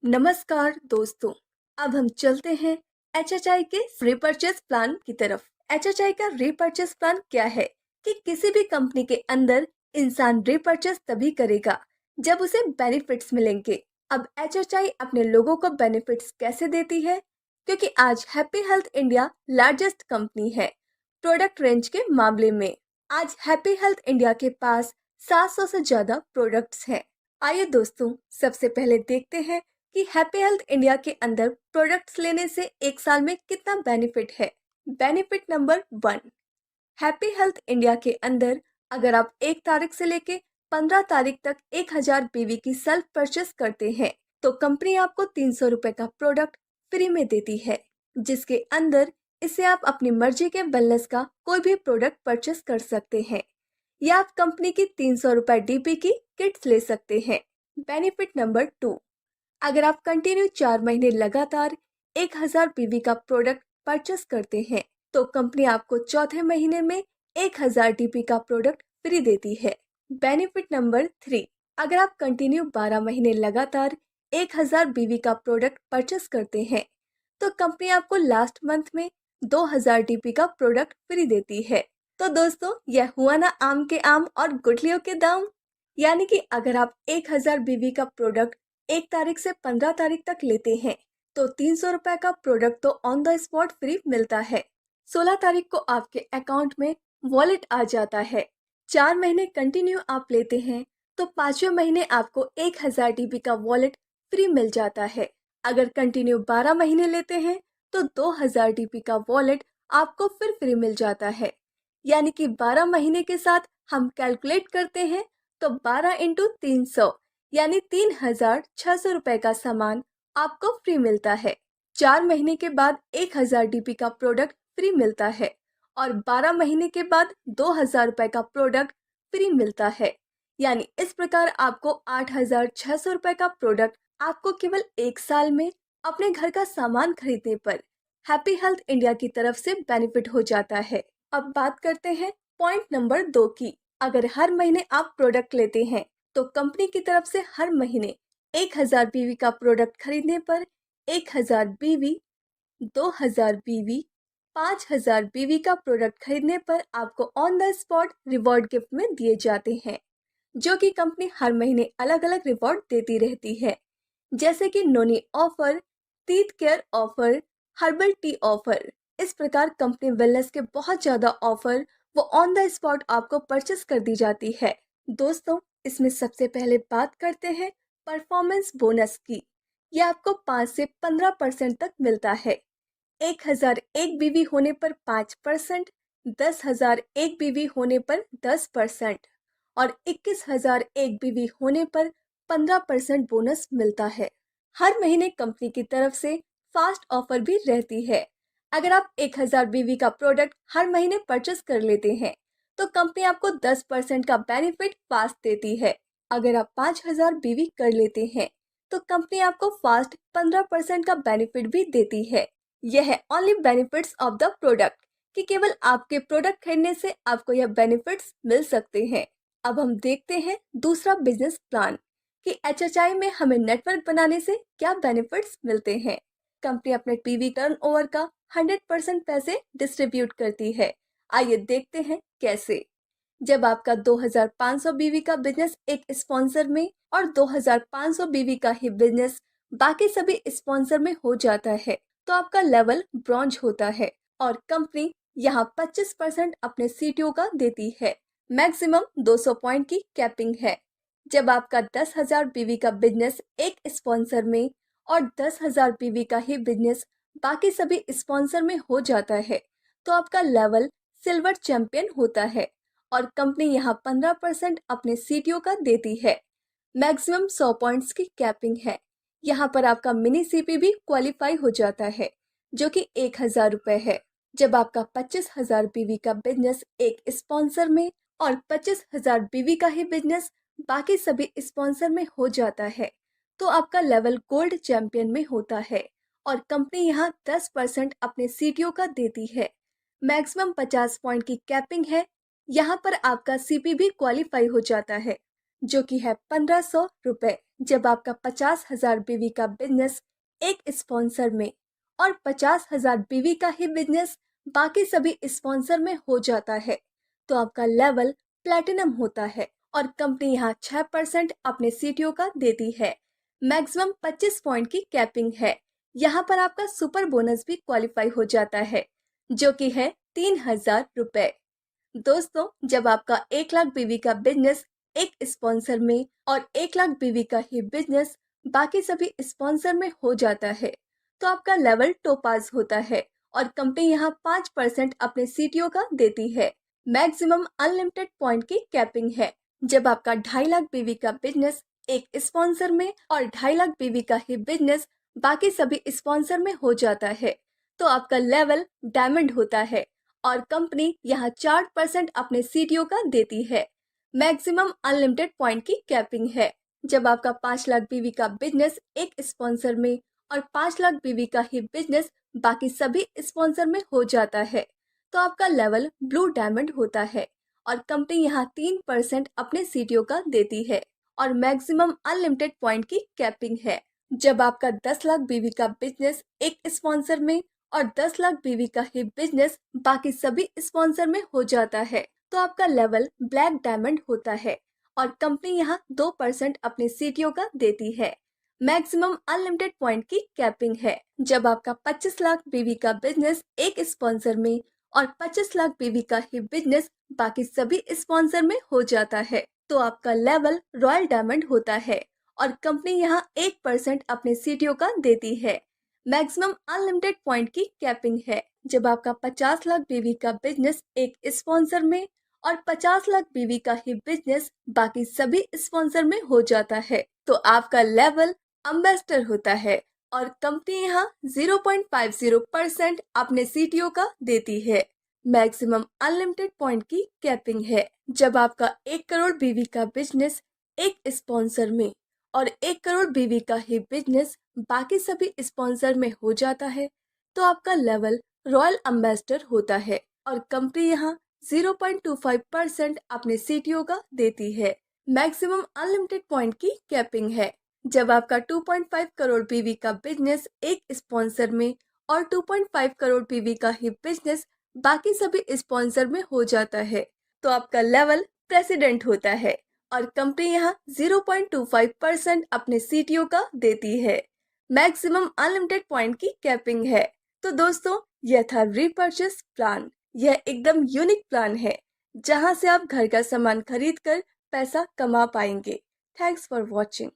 नमस्कार दोस्तों। अब हम चलते हैं एचएचआई के रीपर्चेस प्लान की तरफ। एचएचआई का रीपर्चेस प्लान क्या है कि किसी भी कंपनी के अंदर इंसान रीपर्चेस तभी करेगा जब उसे बेनिफिट्स मिलेंगे। अब एचएचआई अपने लोगों को बेनिफिट्स कैसे देती है, क्योंकि आज happy health India largest company है प्रोडक्ट रेंज के मामले में। आज हैप्पी हेल्थ इंडिया के पास 700 से ज्यादा प्रोडक्ट्स हैं। आइए दोस्तों, सबसे पहले देखते हैं कि हैप्पी हेल्थ इंडिया के अंदर प्रोडक्ट्स लेने से एक साल में कितना बेनिफिट है। Benefit number 1, happy health India के अंदर अगर आप 1 तारीख से लेके 15 तारीख तक 1000 बीवी की सेल्फ परचेस करते हैं तो कंपनी आपको 300 रुपए का प्रोडक्ट फ्री में देती है, जिसके अंदर इसे आप अपनी मर्जी के वेलनेस का कोई भी प्रोडक्ट परचेस कर सकते हैं या आप कंपनी की 300 रुपए डीपी की किट्स ले सकते हैं। बेनिफिट नंबर 2, अगर आप कंटिन्यू 4 महीने लगातार 1000 पीवी का प्रोडक्ट परचेस करते हैं तो कंपनी आपको चौथे महीने में 1000 डीपी का प्रोडक्ट फ्री देती है। बेनिफिट नंबर 3, अगर आप कंटिन्यू 12 महीने लगातार 1000 बीवी का प्रोडक्ट परचेस करते हैं तो कंपनी आपको लास्ट मंथ में 2000 डीपी का प्रोडक्ट फ्री देती है। तो दोस्तों, यह हुआ ना आम के आम और गुठलियों के दाम। यानी कि अगर आप 1000 बीवी का प्रोडक्ट 1 तारीख से 15 तारीख तक लेते हैं तो 300 रुपए का प्रोडक्ट तो ऑन द स्पॉट फ्री मिलता है। 16 तारीख को आपके अकाउंट में वॉलेट आ जाता है। 4 महीने कंटिन्यू आप लेते हैं तो 5वें महीने आपको 1000 डीबी का वॉलेट फ्री मिल जाता है। अगर कंटिन्यू 12 महीने लेते हैं तो 2000 डीबी का वॉलेट आपको फिर फ्री मिल जाता है। यानी कि 12 महीने के साथ हम कैलकुलेट करते हैं तो 12 इंटू 300 यानी 3600 रुपए का सामान आपको फ्री मिलता है। 4 महीने के बाद 1000 डीपी का प्रोडक्ट फ्री मिलता है और 12 महीने के बाद 2000 रुपए का प्रोडक्ट फ्री मिलता है। यानी इस प्रकार आपको 8600 रुपए का प्रोडक्ट आपको केवल एक साल में अपने घर का सामान खरीदने पर हैप्पी हेल्थ इंडिया की तरफ से बेनिफिट हो जाता है। अब बात करते हैं पॉइंट नंबर 2 की। अगर हर महीने आप प्रोडक्ट लेते हैं तो कंपनी की तरफ से हर महीने 1000 बीवी का प्रोडक्ट खरीदने पर 1000 बीवी, 2000 बीवी, 5000 बीवी का प्रोडक्ट खरीदने पर आपको on the spot reward gift में दिए जाते हैं, जो कि कंपनी हर महीने अलग अलग रिवॉर्ड देती रहती है, जैसे कि noni offer, teeth care offer, herbal tea offer. इस प्रकार कंपनी वेलनेस के बहुत ज्यादा ऑफर वो ऑन द स्पॉट आपको परचेस कर दी जाती है। दोस्तों, इसमें सबसे पहले बात करते हैं परफॉर्मेंस बोनस की। यह आपको 5 से 15% तक मिलता है। 1001 बीवी होने पर 5%, 10,001 बीवी होने पर 10% और 21,001 बीवी होने पर 15% बोनस मिलता है। हर महीने कंपनी की तरफ से फास्ट ऑफर भी रहती है। अगर आप 1000 बीवी का प्रोडक्ट हर महीने परचेस कर लेते हैं तो कंपनी आपको 10% का बेनिफिट फास्ट देती है। अगर आप 5000 बीवी कर लेते हैं तो कंपनी आपको फास्ट 15% का बेनिफिट भी देती है। यह है only benefits of the product कि केवल आपके प्रोडक्ट खरीदने से आपको यह बेनिफिट्स मिल सकते हैं। अब हम देखते हैं दूसरा बिजनेस प्लान कि एचएचआई में हमें नेटवर्क बनाने से क्या बेनिफिट्स मिलते हैं। कंपनी अपने टीवी टर्नओवर का 100% पैसे डिस्ट्रीब्यूट करती है। आइए देखते हैं कैसे। जब आपका 2500 बीवी का बिजनेस एक स्पॉन्सर में और 2500 बीवी का ही बिजनेस बाकी सभी स्पॉन्सर में हो जाता है तो आपका लेवल ब्रॉन्ज होता है और कंपनी यहाँ 25% अपने सीटीओ का देती है। मैक्सिमम 200 पॉइंट की कैपिंग है। जब आपका 10,000 बीवी का बिजनेस एक स्पॉन्सर में और 10,000 बीवी का ही बिजनेस बाकी सभी स्पॉन्सर में हो जाता है तो आपका लेवल सिल्वर चैंपियन होता है और कंपनी यहाँ 15% अपने सीटीओ का देती है। मैक्सिमम 100 पॉइंट्स की कैपिंग है। यहाँ पर आपका मिनी सीपी भी क्वालिफाई हो जाता है, जो कि 1000 रुपए है। जब आपका 25,000 बीवी का बिजनेस एक स्पॉन्सर में और 25,000 बीवी का ही बिजनेस बाकी सभी स्पॉन्सर में हो जाता है तो आपका लेवल गोल्ड चैंपियन में होता है और कंपनी यहाँ 10% अपने सीटीओ का देती है। मैक्सिमम 50 पॉइंट की कैपिंग है। यहाँ पर आपका सीपी भी क्वालिफाई हो जाता है। जो कि है 1500 रुपए। जब आपका 50,000 बीवी का बिजनेस एक स्पॉन्सर में और 50,000 बीवी का ही बिजनेस बाकी सभी स्पॉन्सर में हो जाता है तो आपका लेवल प्लेटिनम होता है और कंपनी यहाँ 6% अपने सीटीओ का देती है। मैक्सिमम 25 पॉइंट की कैपिंग है। यहाँ पर आपका सुपर बोनस भी क्वालिफाई हो जाता है जो कि है 3,000 रुपए। दोस्तों, जब आपका 1 लाख बीवी का बिजनेस एक स्पॉन्सर में और 1 लाख बीवी का ही बिजनेस बाकी सभी स्पॉन्सर में हो जाता है तो आपका लेवल टोपाज होता है और कंपनी यहाँ 5% अपने सीटीओ का देती है। मैक्सिमम अनलिमिटेड पॉइंट की कैपिंग है। जब आपका 2.5 लाख बीवी का बिजनेस एक स्पॉन्सर में और 2.5 लाख बीवी का ही बिजनेस बाकी सभी स्पॉन्सर में हो जाता है तो आपका लेवल डायमंड होता है और कंपनी यहाँ 4% अपने सीटीओ का देती है। मैक्सिमम अनलिमिटेड पॉइंट की कैपिंग है। जब आपका 5 लाख बीवी का बिजनेस एक स्पॉन्सर में और 5 लाख बीवी का ही बिजनेस बाकी सभी स्पॉन्सर में हो जाता है तो आपका लेवल ब्लू डायमंड होता है और कंपनी यहाँ 3% अपने सीटीओ का देती है और मैक्सिमम अनलिमिटेड पॉइंट की कैपिंग है। जब आपका 10 लाख बीवी का बिजनेस एक स्पॉन्सर में और 10 लाख बीवी का ही बिजनेस बाकी सभी स्पॉन्सर में हो जाता है तो आपका लेवल ब्लैक डायमंड होता है और कंपनी यहाँ 2% अपने सीटीओ का देती है। मैक्सिमम अनलिमिटेड पॉइंट की कैपिंग है। जब आपका 25 लाख बीवी का बिजनेस एक स्पॉन्सर में और 25 लाख बीवी का ही बिजनेस बाकी सभी स्पॉन्सर में हो जाता है तो आपका लेवल रॉयल डायमंड होता है और कंपनी यहाँ 1% अपने सीटीओ का देती है। मैक्सिमम अनलिमिटेड पॉइंट की कैपिंग है। जब आपका 50 लाख बीवी का बिजनेस एक स्पॉन्सर में और 50 लाख बीवी का ही बिजनेस बाकी सभी स्पॉन्सर में हो जाता है तो आपका लेवल एम्बेसडर होता है और कंपनी यहाँ 0.50% अपने सीटीओ का देती है। मैक्सिमम अनलिमिटेड पॉइंट की कैपिंग है। जब आपका 1 करोड़ बीवी का बिजनेस एक स्पॉन्सर में और 1 करोड़ बीवी का ही बिजनेस बाकी सभी स्पॉन्सर में हो जाता है तो आपका लेवल रॉयल एम्बेसडर होता है और कंपनी यहाँ 0.25% अपने सीटीओ का देती है। मैक्सिमम अनलिमिटेड पॉइंट की कैपिंग है। जब आपका 2.5 करोड़ बीवी का बिजनेस एक स्पॉन्सर में और 2.5 करोड़ बीवी का ही बिजनेस बाकी सभी स्पॉन्सर में हो जाता है तो आपका लेवल प्रेसिडेंट होता है और कंपनी यहाँ 0.25% अपने सीटीओ का देती है। मैक्सिमम अनलिमिटेड पॉइंट की कैपिंग है। तो दोस्तों, यह था रीपर्चेस प्लान। यह एकदम यूनिक प्लान है जहां से आप घर का सामान खरीद कर पैसा कमा पाएंगे। Thanks for watching.